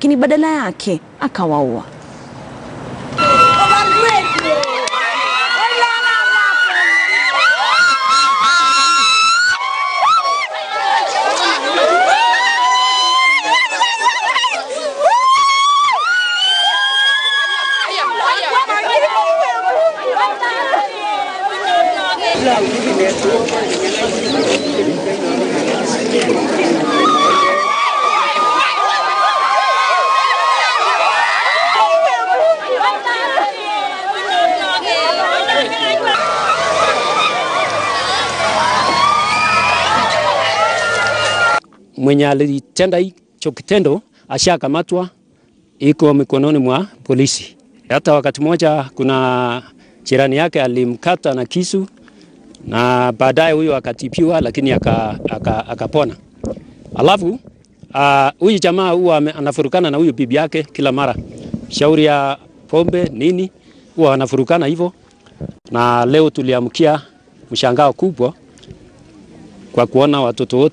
lakini badala yake akawaua. Mwenye alitenda hicho kitendo ashakamatwa, iko mikononi mwa polisi. Hata wakati mmoja kuna jirani yake alimkata na kisu na baadaye huyo akatibiwa, lakini akapona. Alafu huyu jamaa huwa anafurukana na huyu bibi yake kila mara. Shauri ya pombe nini huwa anafurukana hivyo. Na leo tuliamkia mshangao kubwa kwa kuona watoto wote